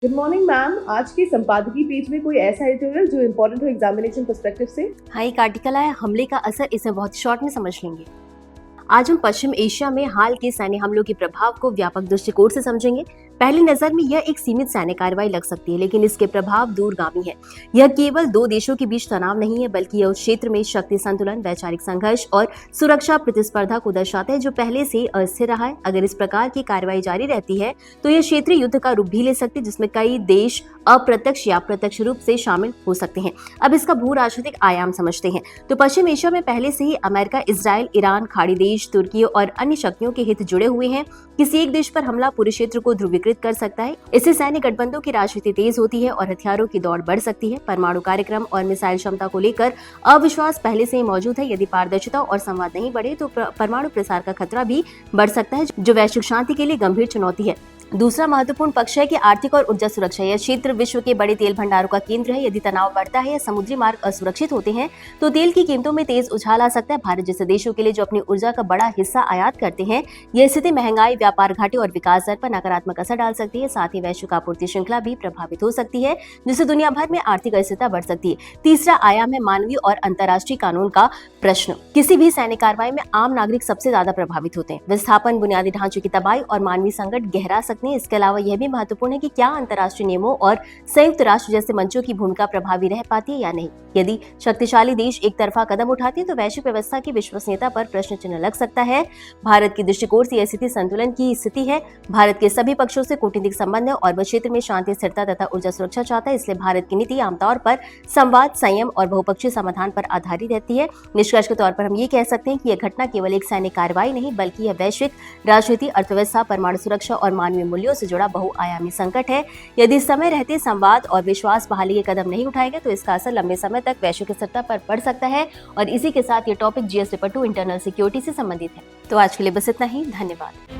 Good morning ma'am. आज के संपादकीय पेज में कोई ऐसा एडिटोरियल जो इम्पोर्टेंट हो एग्जामिनेशन पर्सपेक्टिव से? हाँ, एक आर्टिकल आया, हमले का असर, इसे बहुत शॉर्ट में समझ लेंगे। आज हम पश्चिम एशिया में हाल के सैन्य हमलों के प्रभाव को व्यापक दृष्टिकोण से समझेंगे। पहली नजर में यह एक सीमित सैन्य कार्रवाई लग सकती है, लेकिन इसके प्रभाव दूरगामी है। यह केवल दो देशों के बीच तनाव नहीं है, बल्कि यह उस क्षेत्र में शक्ति संतुलन, वैचारिक संघर्ष और सुरक्षा प्रतिस्पर्धा को दर्शाता है जो पहले से अस्थिर रहा है। अगर इस प्रकार की कार्रवाई जारी रहती है तो यह क्षेत्रीय युद्ध का रूप भी ले सकती है, जिसमें कई देश अप्रत्यक्ष या प्रत्यक्ष रूप से शामिल हो सकते हैं। अब इसका भू राजनीतिक आयाम समझते हैं। तो पश्चिम एशिया में पहले से ही अमेरिका, इजराइल, ईरान, खाड़ी देश, तुर्की और अन्य शक्तियों के हित जुड़े हुए हैं। किसी एक देश पर हमला पूरे क्षेत्र को ध्रुवीकृत कर सकता है। इससे सैन्य गठबंधनों की राजनीति तेज होती है और हथियारों की दौड़ बढ़ सकती है। परमाणु कार्यक्रम और मिसाइल क्षमता को लेकर अविश्वास पहले से ही मौजूद है। यदि पारदर्शिता और संवाद नहीं बढ़े तो परमाणु प्रसार का खतरा भी बढ़ सकता है, जो वैश्विक शांति के लिए गंभीर चुनौती है। दूसरा महत्वपूर्ण पक्ष है कि आर्थिक और ऊर्जा सुरक्षा। यह क्षेत्र विश्व के बड़े तेल भंडारों का केंद्र है। यदि तनाव बढ़ता है या समुद्री मार्ग असुरक्षित होते हैं तो तेल की कीमतों में तेज उछाल आ सकता है। भारत जैसे देशों के लिए जो अपनी ऊर्जा का बड़ा हिस्सा आयात करते हैं, यह स्थिति महंगाई, व्यापार घाटे और विकास दर पर नकारात्मक असर डाल सकती है। साथ ही वैश्विक आपूर्ति श्रृंखला भी प्रभावित हो सकती है, जिससे दुनिया भर में आर्थिक अस्थिरता बढ़ सकती है। तीसरा आयाम है मानवीय और अंतर्राष्ट्रीय कानून का प्रश्न। किसी भी सैन्य कार्रवाई में आम नागरिक सबसे ज्यादा प्रभावित होते हैं। विस्थापन, बुनियादी ढांचे की तबाही और मानवीय संकट गहरा सकते हैं। इसके अलावा यह भी महत्वपूर्ण है कि क्या अंतर्राष्ट्रीय नियमों और संयुक्त राष्ट्र जैसे मंचों की भूमिका प्रभावी रह पाती है या नहीं। यदि शक्तिशाली देश एक तरफा कदम उठाते हैं तो वैश्विक व्यवस्था की विश्वसनीयता पर प्रश्न चिन्ह लग सकता है। भारत की दृष्टिकोण से यह स्थिति संतुलन की स्थिति है। भारत के सभी पक्षों से कूटनीतिक संबंध है और वह क्षेत्र में शांति, स्थिरता तथा ऊर्जा सुरक्षा चाहता है। इसलिए भारत की नीति आमतौर पर संवाद, संयम और बहुपक्षीय समाधान पर आधारित रहती है। निष्कर्ष के तौर पर हम ये कह सकते हैं कि यह घटना केवल एक सैन्य कार्रवाई नहीं, बल्कि यह वैश्विक राजनीति, अर्थव्यवस्था, परमाणु सुरक्षा और मानवीय मूल्यों से जुड़ा बहुआयामी संकट है। यदि समय रहते संवाद और विश्वास बहाली के कदम नहीं उठाए गए तो इसका असर लंबे समय तक वैश्विक स्थिरता पर पड़ सकता है। और इसी के साथ ये topic GS paper 2 internal security से संबंधित है। तो आज के लिए बस इतना ही। धन्यवाद।